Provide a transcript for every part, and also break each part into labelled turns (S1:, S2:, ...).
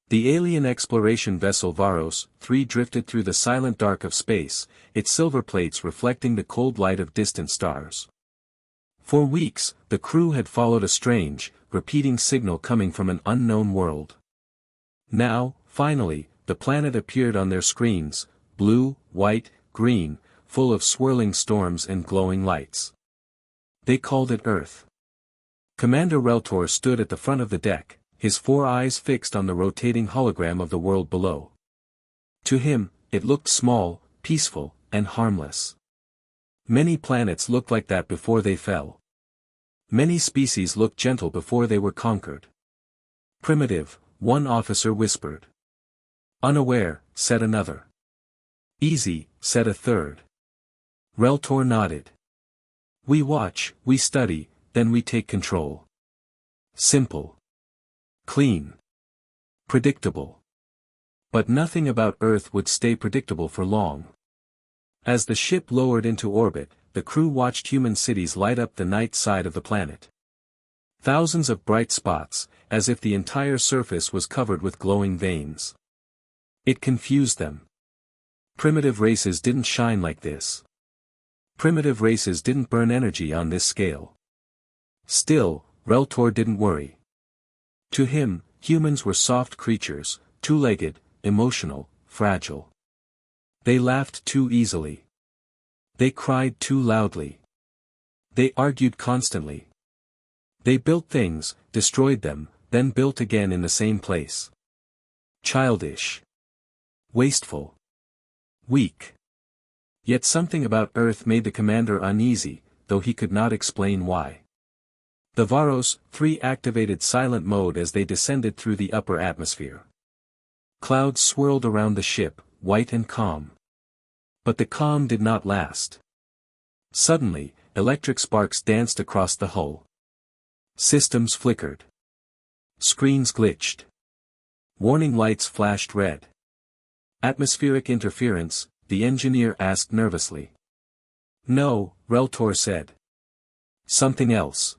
S1: The alien exploration vessel Varos 3 drifted through the silent dark of space, its silver plates reflecting the cold light of distant stars. For weeks, the crew had followed a strange, repeating signal coming from an unknown world. Now, finally, the planet appeared on their screens, blue, white, green, full of swirling storms and glowing lights. They called it Earth. Commander Reltor stood at the front of the deck, his 4 eyes fixed on the rotating hologram of the world below. To him, it looked small, peaceful, and harmless. Many planets looked like that before they fell. Many species looked gentle before they were conquered. Primitive, one officer whispered. Unaware, said another. Easy, said a third. Reltor nodded. We watch, we study, then we take control. Simple. Clean. Predictable. But nothing about Earth would stay predictable for long. As the ship lowered into orbit, the crew watched human cities light up the night side of the planet. Thousands of bright spots, as if the entire surface was covered with glowing veins. It confused them. Primitive races didn't shine like this. Primitive races didn't burn energy on this scale. Still, Reltor didn't worry. To him, humans were soft creatures, two-legged, emotional, fragile. They laughed too easily. They cried too loudly. They argued constantly. They built things, destroyed them, then built again in the same place. Childish. Wasteful. Weak. Yet something about Earth made the commander uneasy, though he could not explain why. The Varos 3 activated silent mode as they descended through the upper atmosphere. Clouds swirled around the ship, white and calm. But the calm did not last. Suddenly, electric sparks danced across the hull. Systems flickered. Screens glitched. Warning lights flashed red. Atmospheric interference, the engineer asked nervously. No, Reltor said. Something else.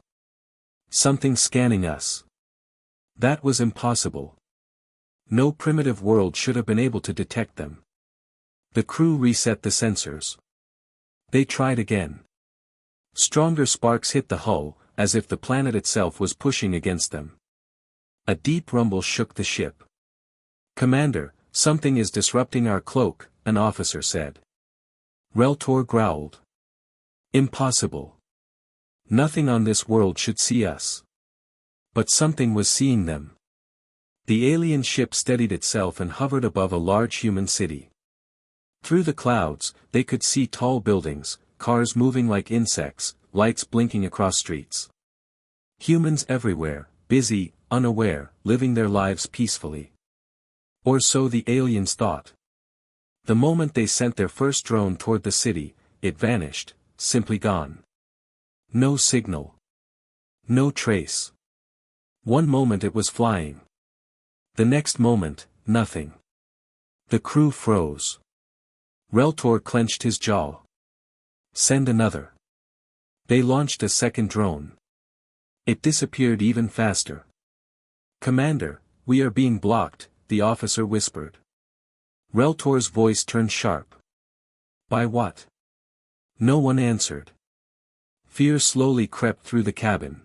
S1: Something scanning us. That was impossible. No primitive world should have been able to detect them. The crew reset the sensors. They tried again. Stronger sparks hit the hull, as if the planet itself was pushing against them. A deep rumble shook the ship. Commander, something is disrupting our cloak, an officer said. Reltor growled. Impossible. Nothing on this world should see us. But something was seeing them. The alien ship steadied itself and hovered above a large human city. Through the clouds, they could see tall buildings, cars moving like insects, lights blinking across streets. Humans everywhere, busy, unaware, living their lives peacefully. Or so the aliens thought. The moment they sent their first drone toward the city, it vanished, simply gone. No signal. No trace. One moment it was flying. The next moment, nothing. The crew froze. Reltor clenched his jaw. Send another. They launched a second drone. It disappeared even faster. Commander, we are being blocked, the officer whispered. Reltor's voice turned sharp. By what? No one answered. Fear slowly crept through the cabin.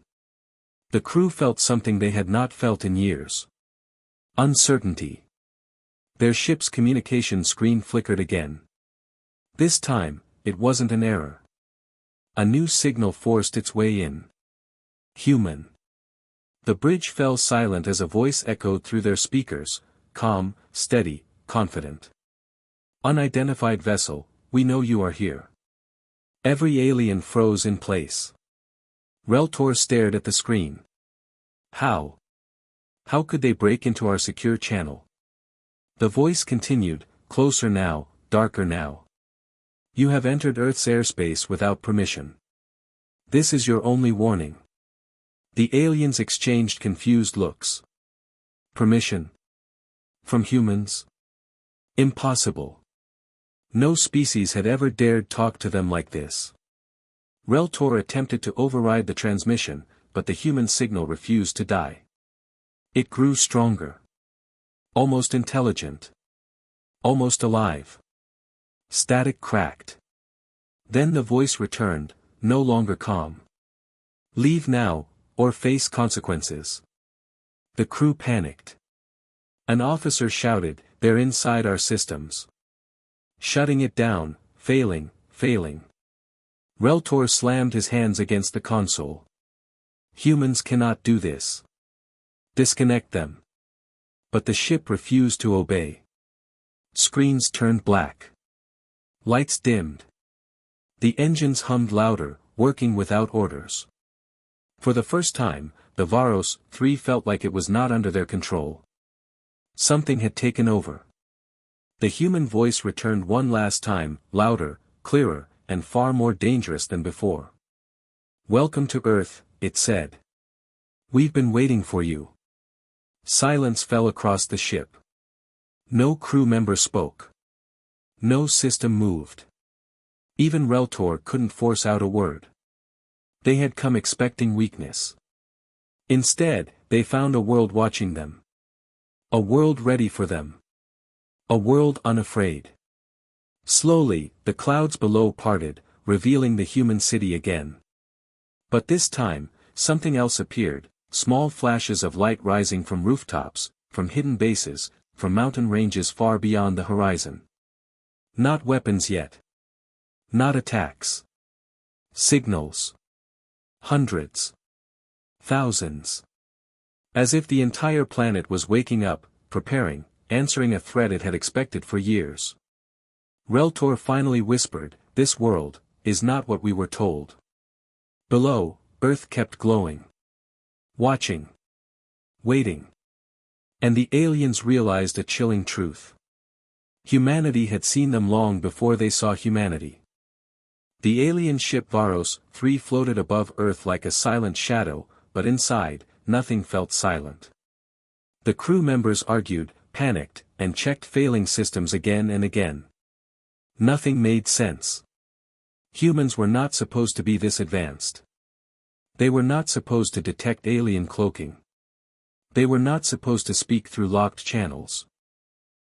S1: The crew felt something they had not felt in years. Uncertainty. Their ship's communication screen flickered again. This time, it wasn't an error. A new signal forced its way in. Human. The bridge fell silent as a voice echoed through their speakers, calm, steady, confident. Unidentified vessel, we know you are here. Every alien froze in place. Reltor stared at the screen. How? How could they break into our secure channel? The voice continued, closer now, darker now. You have entered Earth's airspace without permission. This is your only warning. The aliens exchanged confused looks. Permission? From humans? Impossible. No species had ever dared talk to them like this. Reltor attempted to override the transmission, but the human signal refused to die. It grew stronger. Almost intelligent. Almost alive. Static cracked. Then the voice returned, no longer calm. Leave now, or face consequences. The crew panicked. An officer shouted, "They're inside our systems. Shutting it down, failing. Reltor slammed his hands against the console. Humans cannot do this. Disconnect them. But the ship refused to obey. Screens turned black. Lights dimmed. The engines hummed louder, working without orders. For the first time, the Varos 3 felt like it was not under their control. Something had taken over. The human voice returned one last time, louder, clearer, and far more dangerous than before. "Welcome to Earth," it said. "We've been waiting for you." Silence fell across the ship. No crew member spoke. No system moved. Even Reltor couldn't force out a word. They had come expecting weakness. Instead, they found a world watching them. A world ready for them. A world unafraid. Slowly, the clouds below parted, revealing the human city again. But this time, something else appeared, small flashes of light rising from rooftops, from hidden bases, from mountain ranges far beyond the horizon. Not weapons yet. Not attacks. Signals. Hundreds. Thousands. As if the entire planet was waking up, preparing, answering a threat it had expected for years. Reltor finally whispered, "This world is not what we were told." Below, Earth kept glowing. Watching. Waiting. And the aliens realized a chilling truth. Humanity had seen them long before they saw humanity. The alien ship Varos 3 floated above Earth like a silent shadow, but inside, nothing felt silent. The crew members argued, panicked, and checked failing systems again and again. Nothing made sense. Humans were not supposed to be this advanced. They were not supposed to detect alien cloaking. They were not supposed to speak through locked channels.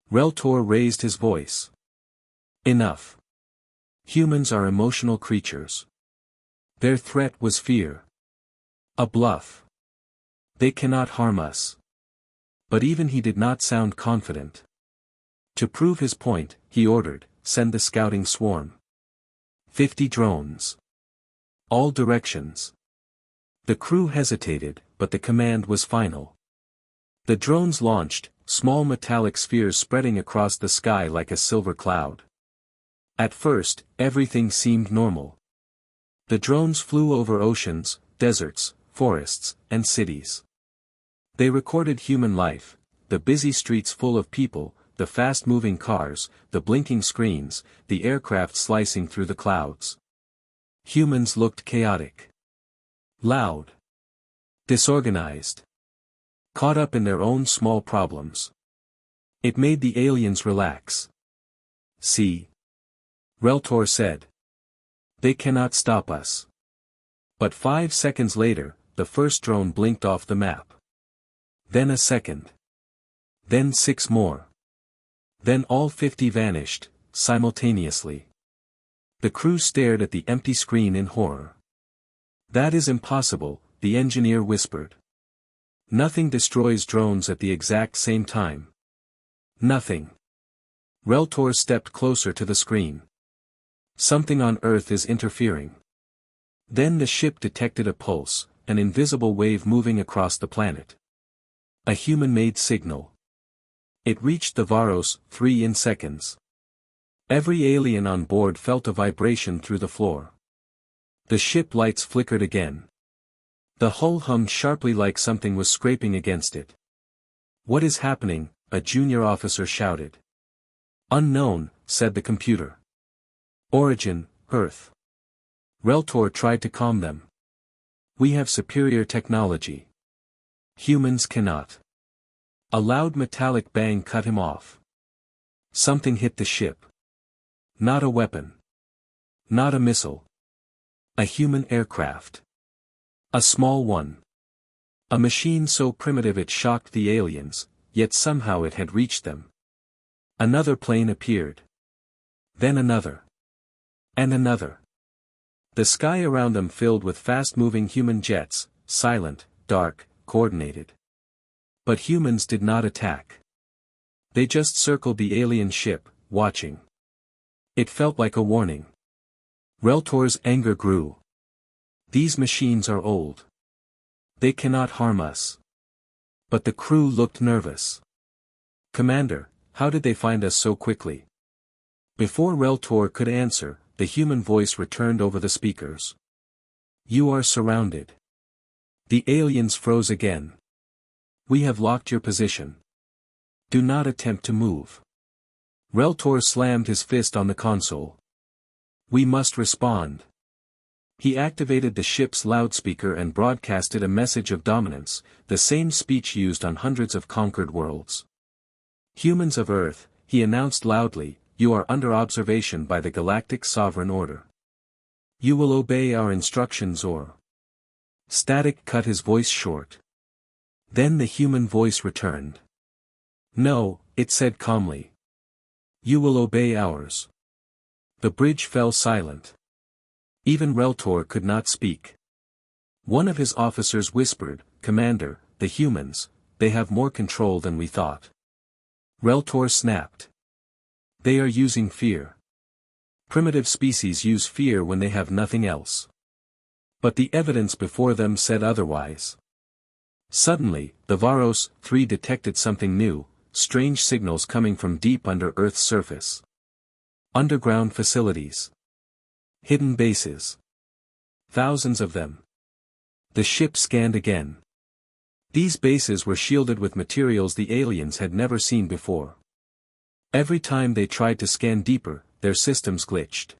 S1: Reltor raised his voice. "Enough. Humans are emotional creatures. Their threat was fear. A bluff. They cannot harm us." But even he did not sound confident. To prove his point, he ordered, "Send the scouting swarm. 50 drones. All directions." The crew hesitated, but the command was final. The drones launched, small metallic spheres spreading across the sky like a silver cloud. At first, everything seemed normal. The drones flew over oceans, deserts, forests, and cities. They recorded human life, the busy streets full of people, the fast-moving cars, the blinking screens, the aircraft slicing through the clouds. Humans looked chaotic. Loud. Disorganized. Caught up in their own small problems. It made the aliens relax. "See?" Reltor said. "They cannot stop us." But 5 seconds later, the first drone blinked off the map. Then a second. Then 6 more. Then all 50 vanished, simultaneously. The crew stared at the empty screen in horror. "That is impossible," the engineer whispered. "Nothing destroys drones at the exact same time. Nothing." Reltor stepped closer to the screen. "Something on Earth is interfering." Then the ship detected a pulse, an invisible wave moving across the planet. A human-made signal. It reached the Varos 3 in seconds. Every alien on board felt a vibration through the floor. The ship lights flickered again. The hull hummed sharply like something was scraping against it. "What is happening?" a junior officer shouted. "Unknown," said the computer. "Origin, Earth." Reltor tried to calm them. "We have superior technology. Humans cannot." A loud metallic bang cut him off. Something hit the ship. Not a weapon. Not a missile. A human aircraft. A small one. A machine so primitive it shocked the aliens, yet somehow it had reached them. Another plane appeared. Then another. And another. The sky around them filled with fast-moving human jets, silent, dark, coordinated. But humans did not attack. They just circled the alien ship, watching. It felt like a warning. Reltor's anger grew. These machines are old. They cannot harm us. But the crew looked nervous. Commander, how did they find us so quickly? Before Reltor could answer, the human voice returned over the speakers. You are surrounded. The aliens froze again. We have locked your position. Do not attempt to move. Reltor slammed his fist on the console. We must respond. He activated the ship's loudspeaker and broadcasted a message of dominance, the same speech used on hundreds of conquered worlds. Humans of Earth, he announced loudly, you are under observation by the Galactic Sovereign Order. You will obey our instructions or... Static cut his voice short. Then the human voice returned. No, it said calmly. You will obey ours. The bridge fell silent. Even Reltor could not speak. One of his officers whispered, Commander, the humans, they have more control than we thought. Reltor snapped. They are using fear. Primitive species use fear when they have nothing else. But the evidence before them said otherwise. Suddenly, the Varos 3 detected something new, strange signals coming from deep under Earth's surface. Underground facilities. Hidden bases. Thousands of them. The ship scanned again. These bases were shielded with materials the aliens had never seen before. Every time they tried to scan deeper, their systems glitched.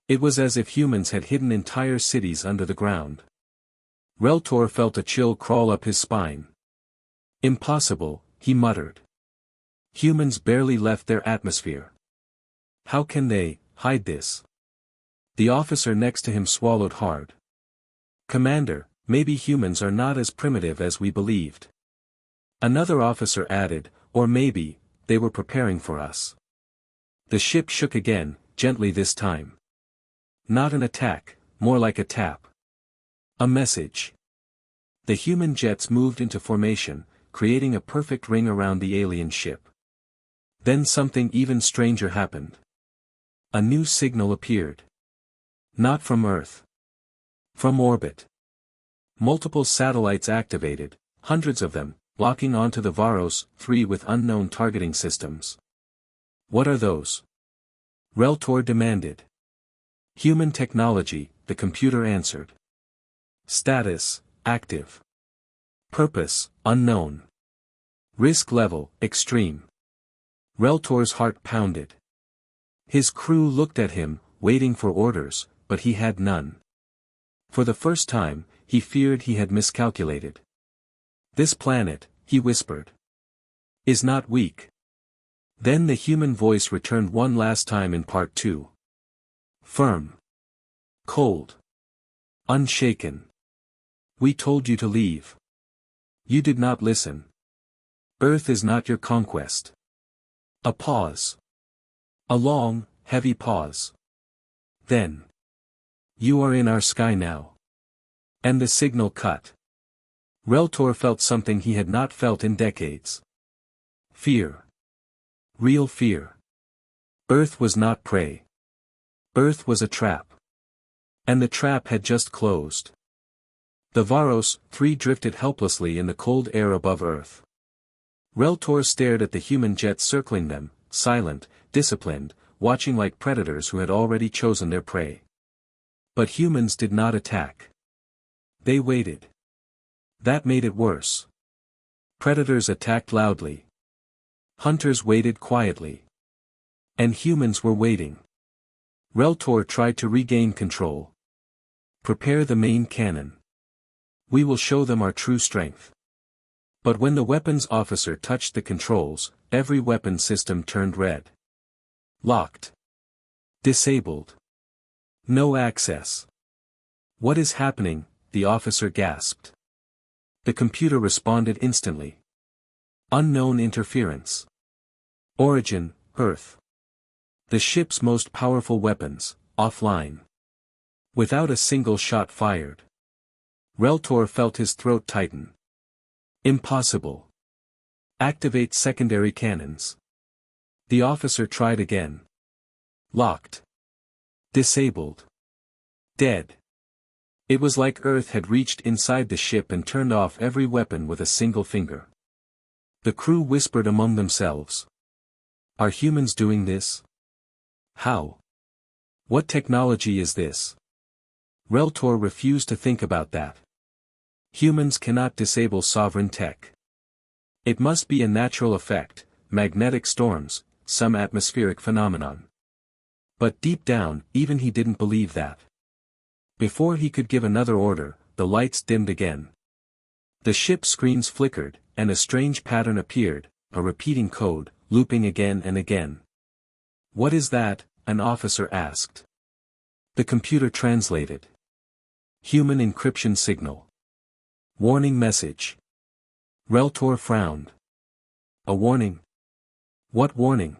S1: It was as if humans had hidden entire cities under the ground. Reltor felt a chill crawl up his spine. Impossible, he muttered. Humans barely left their atmosphere. How can they hide this? The officer next to him swallowed hard. Commander, maybe humans are not as primitive as we believed. Another officer added, or maybe, they were preparing for us. The ship shook again, gently this time. Not an attack, more like a tap. A message. The human jets moved into formation, creating a perfect ring around the alien ship. Then something even stranger happened. A new signal appeared. Not from Earth. From orbit. Multiple satellites activated, hundreds of them, locking onto the Varos 3 with unknown targeting systems. What are those? Reltor demanded. Human technology, the computer answered. Status, active. Purpose, unknown. Risk level, extreme. Reltor's heart pounded. His crew looked at him, waiting for orders, but he had none. For the first time, he feared he had miscalculated. This planet, he whispered, is not weak. Then the human voice returned one last time in part 2. Firm. Cold. Unshaken. We told you to leave. You did not listen. Earth is not your conquest. A pause. A long, heavy pause. Then. You are in our sky now. And the signal cut. Reltor felt something he had not felt in decades. Fear. Real fear. Earth was not prey. Earth was a trap. And the trap had just closed. The Varos 3 drifted helplessly in the cold air above Earth. Reltor stared at the human jets circling them, silent, disciplined, watching like predators who had already chosen their prey. But humans did not attack. They waited. That made it worse. Predators attacked loudly. Hunters waited quietly. And humans were waiting. Reltor tried to regain control. Prepare the main cannon. We will show them our true strength. But when the weapons officer touched the controls, every weapon system turned red. Locked. Disabled. No access. What is happening? The officer gasped. The computer responded instantly. Unknown interference. Origin, Earth. The ship's most powerful weapons, offline. Without a single shot fired. Reltor felt his throat tighten. Impossible. Activate secondary cannons. The officer tried again. Locked. Disabled. Dead. It was like Earth had reached inside the ship and turned off every weapon with a single finger. The crew whispered among themselves. Are humans doing this? How? What technology is this? Reltor refused to think about that. Humans cannot disable sovereign tech. It must be a natural effect, magnetic storms, some atmospheric phenomenon. But deep down, even he didn't believe that. Before he could give another order, the lights dimmed again. The ship's screens flickered, and a strange pattern appeared, a repeating code, looping again and again. What is that? An officer asked. The computer translated. Human encryption signal. Warning message. Reltor frowned. A warning? What warning?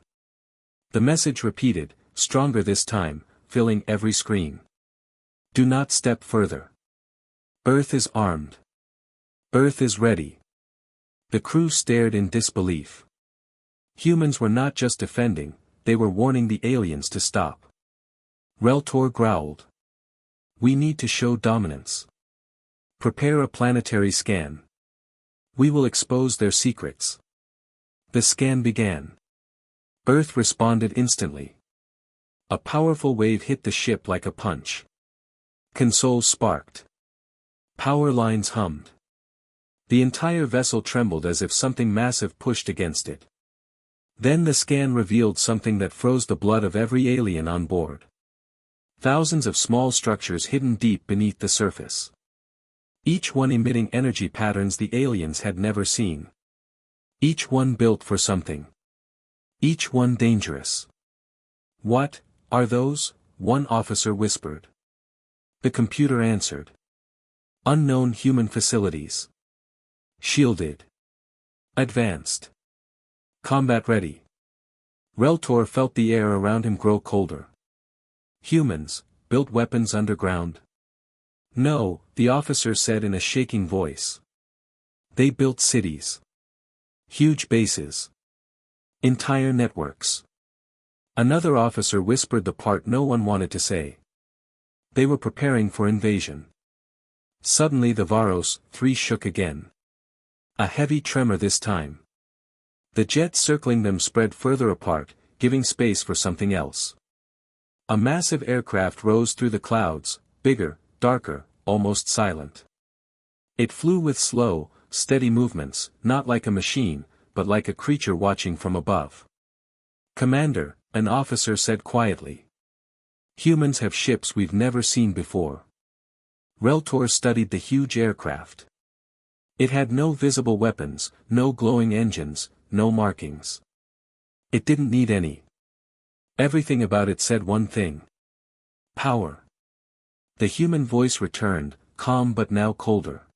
S1: The message repeated, stronger this time, filling every screen. Do not step further. Earth is armed. Earth is ready. The crew stared in disbelief. Humans were not just defending, they were warning the aliens to stop. Reltor growled. We need to show dominance. Prepare a planetary scan. We will expose their secrets. The scan began. Earth responded instantly. A powerful wave hit the ship like a punch. Consoles sparked. Power lines hummed. The entire vessel trembled as if something massive pushed against it. Then the scan revealed something that froze the blood of every alien on board. Thousands of small structures hidden deep beneath the surface. Each one emitting energy patterns the aliens had never seen. Each one built for something. Each one dangerous. What are those? One officer whispered. The computer answered. Unknown human facilities. Shielded. Advanced. Combat ready. Reltor felt the air around him grow colder. Humans, built weapons underground? No, the officer said in a shaking voice. They built cities. Huge bases. Entire networks. Another officer whispered the part no one wanted to say. They were preparing for invasion. Suddenly the Varos 3 shook again. A heavy tremor this time. The jets circling them spread further apart, giving space for something else. A massive aircraft rose through the clouds, bigger, darker, almost silent. It flew with slow, steady movements, not like a machine, but like a creature watching from above. Commander, an officer said quietly. Humans have ships we've never seen before. Reltor studied the huge aircraft. It had no visible weapons, no glowing engines, no markings. It didn't need any. Everything about it said one thing. Power. The human voice returned, calm but now colder.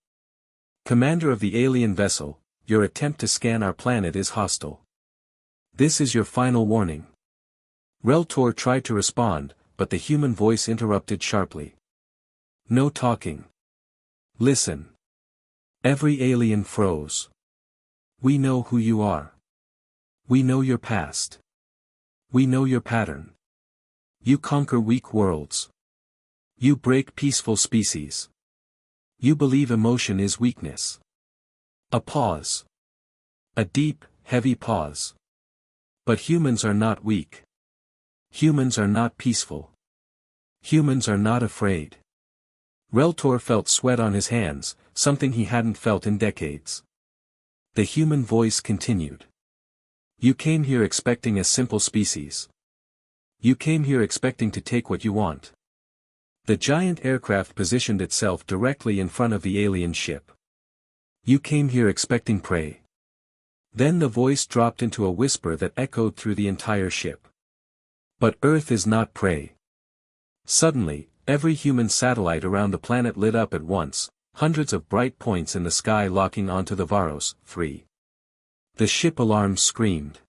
S1: Commander of the alien vessel, your attempt to scan our planet is hostile. This is your final warning. Reltor tried to respond, but the human voice interrupted sharply. No talking. Listen. Every alien froze. We know who you are. We know your past. We know your pattern. You conquer weak worlds. You break peaceful species. You believe emotion is weakness. A pause. A deep, heavy pause. But humans are not weak. Humans are not peaceful. Humans are not afraid. Reltor felt sweat on his hands, something he hadn't felt in decades. The human voice continued. You came here expecting a simple species. You came here expecting to take what you want. The giant aircraft positioned itself directly in front of the alien ship. You came here expecting prey. Then the voice dropped into a whisper that echoed through the entire ship. But Earth is not prey. Suddenly, every human satellite around the planet lit up at once, hundreds of bright points in the sky locking onto the Varos 3. The ship alarmed screamed.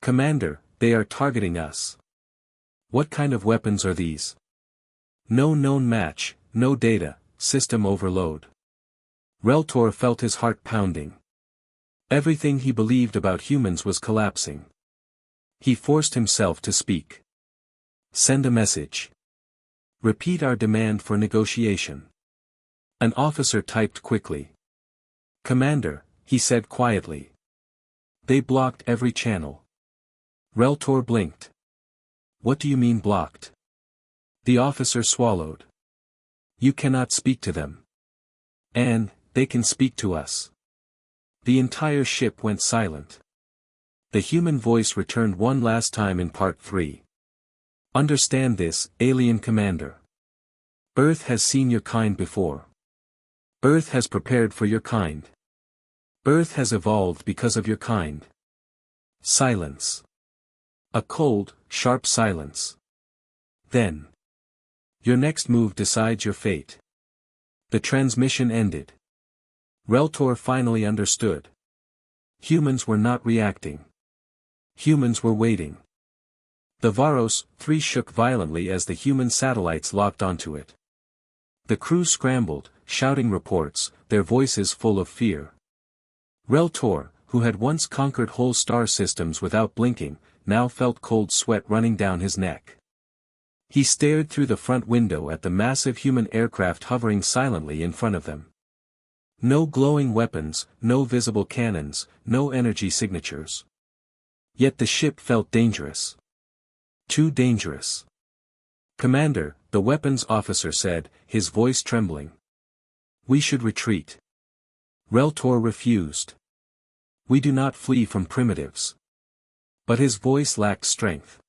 S1: "Commander, they are targeting us. What kind of weapons are these? No known match, no data, system overload." Reltor felt his heart pounding. Everything he believed about humans was collapsing. He forced himself to speak. "Send a message. Repeat our demand for negotiation." An officer typed quickly. "Commander," he said quietly. "They blocked every channel." Reltor blinked. "What do you mean blocked?" The officer swallowed. "You cannot speak to them. And, they can speak to us." The entire ship went silent. The human voice returned one last time in part 3. "Understand this, alien commander. Earth has seen your kind before. Earth has prepared for your kind. Earth has evolved because of your kind." Silence. A cold, sharp silence. Then. "Your next move decides your fate." The transmission ended. Reltor finally understood. Humans were not reacting. Humans were waiting. The Varos 3 shook violently as the human satellites locked onto it. The crew scrambled, shouting reports, their voices full of fear. Reltor, who had once conquered whole star systems without blinking, now felt cold sweat running down his neck. He stared through the front window at the massive human aircraft hovering silently in front of them. No glowing weapons, no visible cannons, no energy signatures. Yet the ship felt dangerous. Too dangerous. "Commander," the weapons officer said, his voice trembling. "We should retreat." Reltor refused. "We do not flee from primitives." But his voice lacked strength.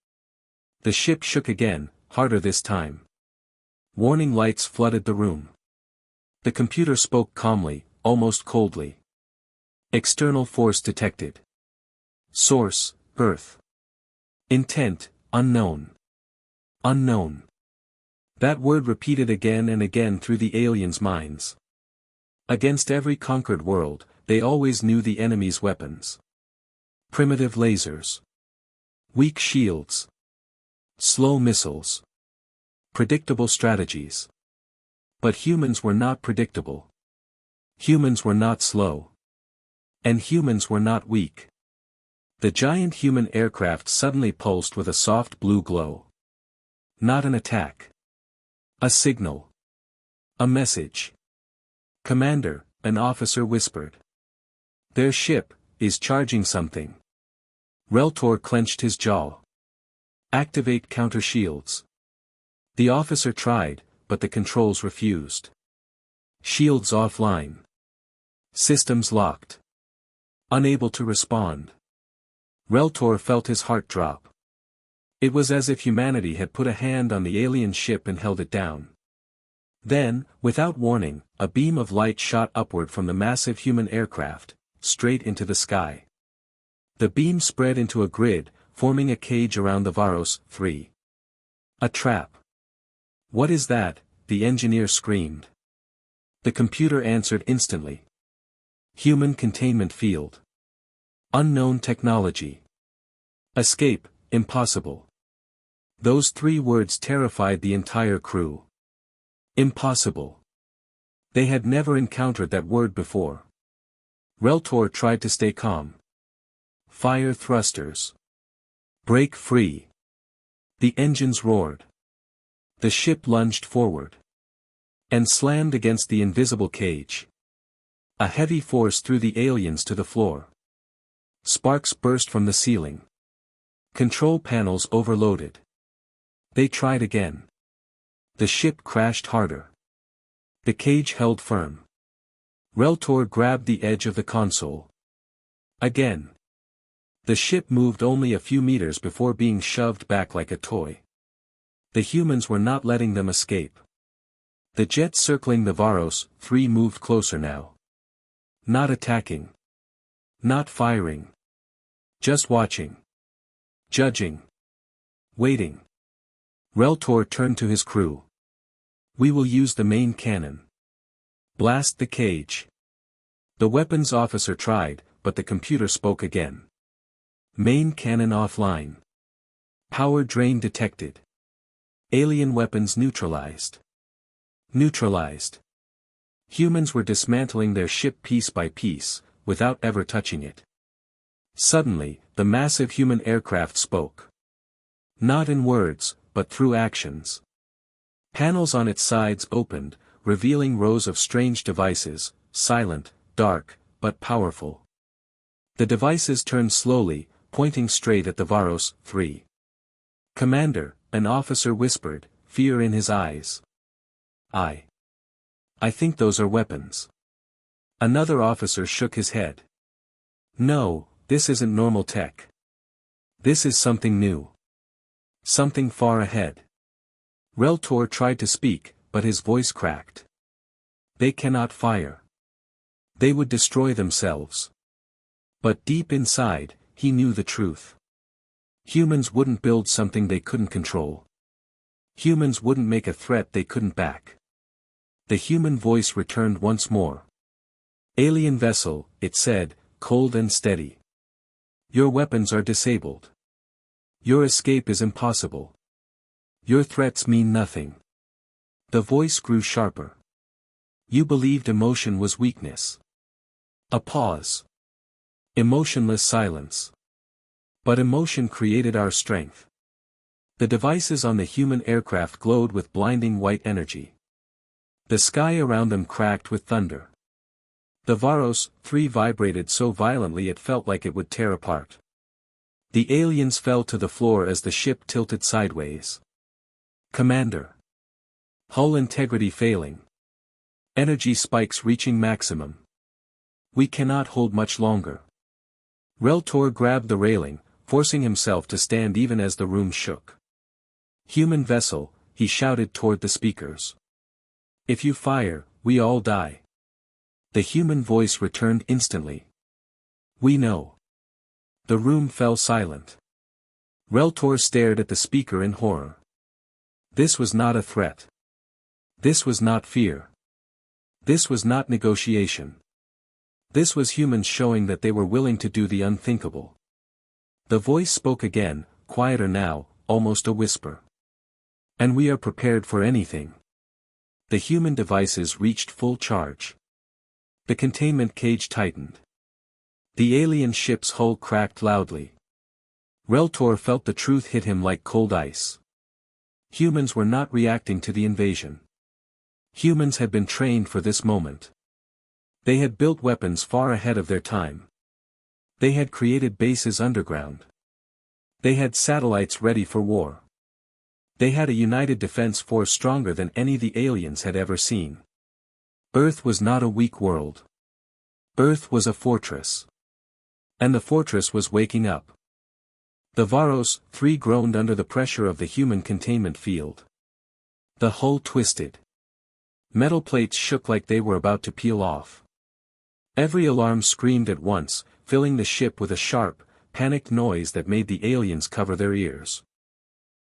S1: The ship shook again, harder this time. Warning lights flooded the room. The computer spoke calmly, almost coldly. "External force detected. Source, Earth. Intent, unknown. Unknown." That word repeated again and again through the aliens' minds. Against every conquered world, they always knew the enemy's weapons. Primitive lasers. Weak shields. Slow missiles. Predictable strategies. But humans were not predictable. Humans were not slow. And humans were not weak. The giant human aircraft suddenly pulsed with a soft blue glow. Not an attack. A signal. A message. "Commander," an officer whispered. "Their ship is charging something." Reltor clenched his jaw. "Activate counter shields." The officer tried, but the controls refused. Shields offline. Systems locked. Unable to respond. Reltor felt his heart drop. It was as if humanity had put a hand on the alien ship and held it down. Then, without warning, a beam of light shot upward from the massive human aircraft, straight into the sky. The beam spread into a grid, forming a cage around the Varos 3. "A trap." "What is that?" the engineer screamed. The computer answered instantly. "Human containment field. Unknown technology. Escape, impossible." Those 3 words terrified the entire crew. Impossible. They had never encountered that word before. Reltor tried to stay calm. "Fire thrusters. Break free." The engines roared. The ship lunged forward. And slammed against the invisible cage. A heavy force threw the aliens to the floor. Sparks burst from the ceiling. Control panels overloaded. They tried again. The ship crashed harder. The cage held firm. Reltor grabbed the edge of the console. Again. The ship moved only a few meters before being shoved back like a toy. The humans were not letting them escape. The jet circling the Varos 3 moved closer now. Not attacking. Not firing. Just watching. Judging. Waiting. Reltor turned to his crew. "We will use the main cannon. Blast the cage." The weapons officer tried, but the computer spoke again. Main cannon offline. Power drain detected. Alien weapons neutralized. Neutralized. Humans were dismantling their ship piece by piece, without ever touching it. Suddenly, the massive human aircraft spoke. Not in words, but through actions. Panels on its sides opened, revealing rows of strange devices, silent, dark, but powerful. The devices turned slowly, pointing straight at the Varos 3. "Commander," an officer whispered, fear in his eyes. I think those are weapons." Another officer shook his head. "No, this isn't normal tech. This is something new. Something far ahead." Reltor tried to speak, but his voice cracked. "They cannot fire. They would destroy themselves." But deep inside, he knew the truth. Humans wouldn't build something they couldn't control. Humans wouldn't make a threat they couldn't back. The human voice returned once more. "Alien vessel," it said, cold and steady. "Your weapons are disabled. Your escape is impossible. Your threats mean nothing." The voice grew sharper. "You believed emotion was weakness." A pause. Emotionless silence. "But emotion created our strength." The devices on the human aircraft glowed with blinding white energy. The sky around them cracked with thunder. The Varos 3 vibrated so violently it felt like it would tear apart. The aliens fell to the floor as the ship tilted sideways. "Commander. Hull integrity failing. Energy spikes reaching maximum. We cannot hold much longer." Reltor grabbed the railing, forcing himself to stand even as the room shook. "Human vessel," he shouted toward the speakers. "If you fire, we all die." The human voice returned instantly. "We know." The room fell silent. Reltor stared at the speaker in horror. This was not a threat. This was not fear. This was not negotiation. This was humans showing that they were willing to do the unthinkable. The voice spoke again, quieter now, almost a whisper. "And we are prepared for anything." The human devices reached full charge. The containment cage tightened. The alien ship's hull cracked loudly. Reltor felt the truth hit him like cold ice. Humans were not reacting to the invasion. Humans had been trained for this moment. They had built weapons far ahead of their time. They had created bases underground. They had satellites ready for war. They had a united defense force stronger than any the aliens had ever seen. Earth was not a weak world. Earth was a fortress. And the fortress was waking up. The Varos 3 groaned under the pressure of the human containment field. The hull twisted. Metal plates shook like they were about to peel off. Every alarm screamed at once, filling the ship with a sharp, panicked noise that made the aliens cover their ears.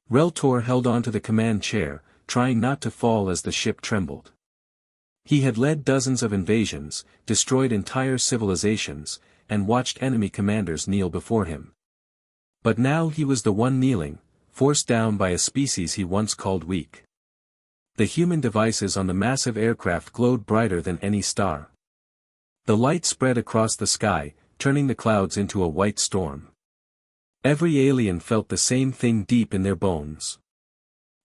S1: Reltor held onto the command chair, trying not to fall as the ship trembled. He had led dozens of invasions, destroyed entire civilizations, and watched enemy commanders kneel before him. But now he was the one kneeling, forced down by a species he once called weak. The human devices on the massive aircraft glowed brighter than any star. The light spread across the sky, turning the clouds into a white storm. Every alien felt the same thing deep in their bones.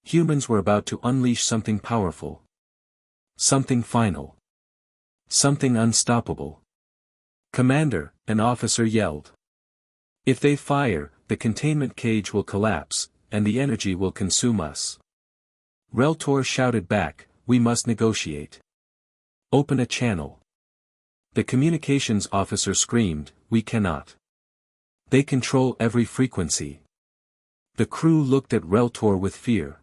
S1: Humans were about to unleash something powerful. Something final. Something unstoppable. "Commander," an officer yelled. "If they fire, the containment cage will collapse, and the energy will consume us." Reltor shouted back, "We must negotiate. Open a channel." The communications officer screamed, "We cannot. They control every frequency." The crew looked at Reltor with fear.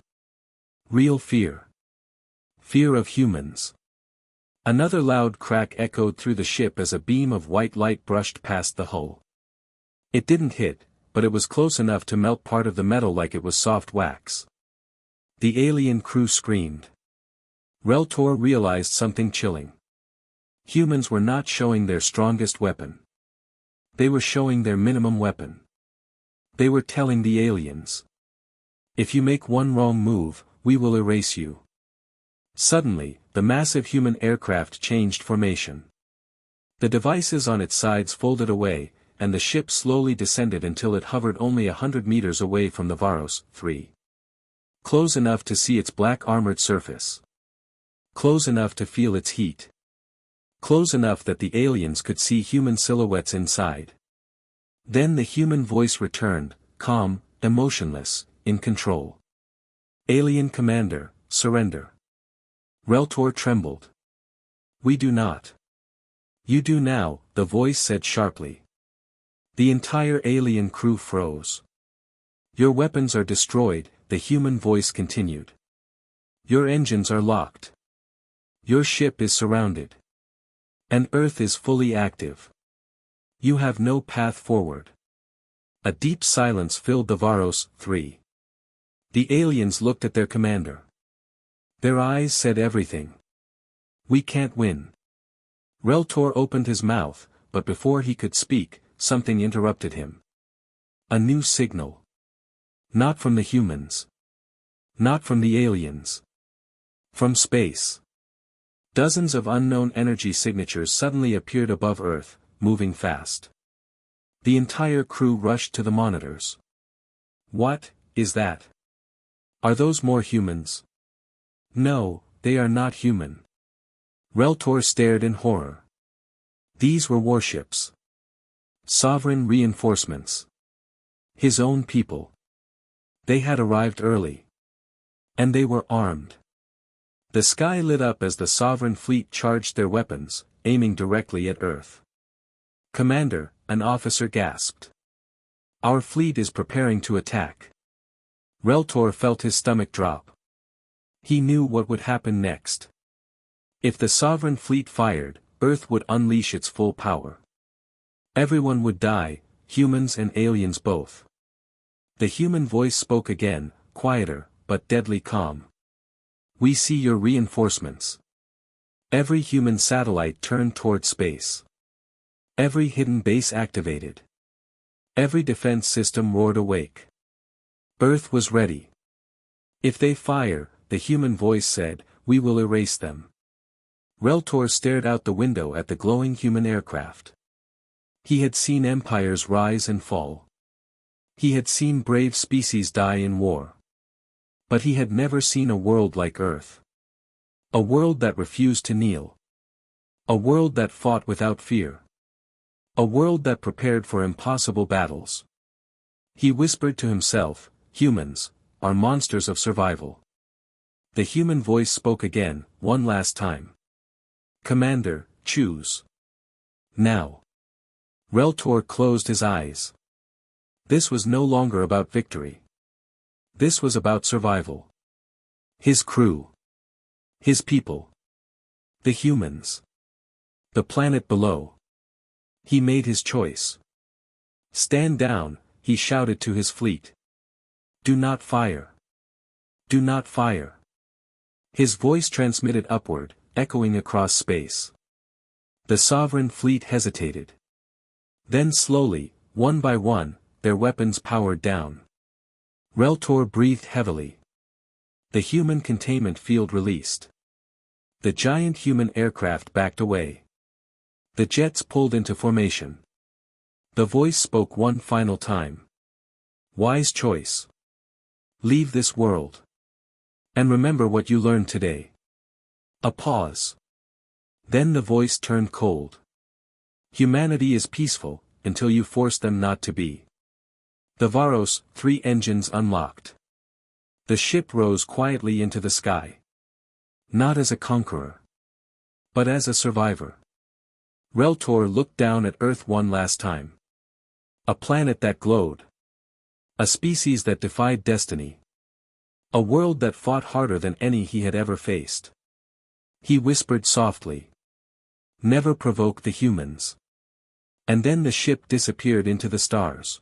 S1: Real fear. Fear of humans. Another loud crack echoed through the ship as a beam of white light brushed past the hull. It didn't hit, but it was close enough to melt part of the metal like it was soft wax. The alien crew screamed. Reltor realized something chilling. Humans were not showing their strongest weapon. They were showing their minimum weapon. They were telling the aliens, if you make one wrong move, we will erase you. Suddenly, the massive human aircraft changed formation. The devices on its sides folded away, and the ship slowly descended until it hovered only 100 meters away from the Varos 3. Close enough to see its black armored surface. Close enough to feel its heat. Close enough that the aliens could see human silhouettes inside. Then the human voice returned, calm, emotionless, in control. Alien Commander, surrender. Reltor trembled. We do not. You do now, the voice said sharply. The entire alien crew froze. Your weapons are destroyed, the human voice continued. Your engines are locked. Your ship is surrounded. And Earth is fully active. You have no path forward. A deep silence filled the Varos 3. The aliens looked at their commander. Their eyes said everything. We can't win. Reltor opened his mouth, but before he could speak, something interrupted him. A new signal. Not from the humans. Not from the aliens. From space. Dozens of unknown energy signatures suddenly appeared above Earth, moving fast. The entire crew rushed to the monitors. What is that? Are those more humans? No, they are not human. Reltor stared in horror. These were warships. Sovereign reinforcements. His own people. They had arrived early. And they were armed. The sky lit up as the Sovereign fleet charged their weapons, aiming directly at Earth. Commander, an officer gasped. Our fleet is preparing to attack. Reltor felt his stomach drop. He knew what would happen next. If the Sovereign fleet fired, Earth would unleash its full power. Everyone would die, humans and aliens both. The human voice spoke again, quieter, but deadly calm. We see your reinforcements. Every human satellite turned toward space. Every hidden base activated. Every defense system roared awake. Earth was ready. If they fire, the human voice said, we will erase them. Reltor stared out the window at the glowing human aircraft. He had seen empires rise and fall. He had seen brave species die in war. But he had never seen a world like Earth. A world that refused to kneel. A world that fought without fear. A world that prepared for impossible battles. He whispered to himself, humans are monsters of survival. The human voice spoke again, one last time. Commander, choose. Now. Reltor closed his eyes. This was no longer about victory. This was about survival. His crew. His people. The humans. The planet below. He made his choice. Stand down, he shouted to his fleet. Do not fire. Do not fire. His voice transmitted upward, echoing across space. The Sovereign fleet hesitated. Then slowly, one by one, their weapons powered down. Reltor breathed heavily. The human containment field released. The giant human aircraft backed away. The jets pulled into formation. The voice spoke one final time. Wise choice. Leave this world. And remember what you learned today. A pause. Then the voice turned cold. Humanity is peaceful, until you force them not to be. The Varos 3 engines unlocked. The ship rose quietly into the sky. Not as a conqueror. But as a survivor. Reltor looked down at Earth one last time. A planet that glowed. A species that defied destiny. A world that fought harder than any he had ever faced. He whispered softly. Never provoke the humans. And then the ship disappeared into the stars.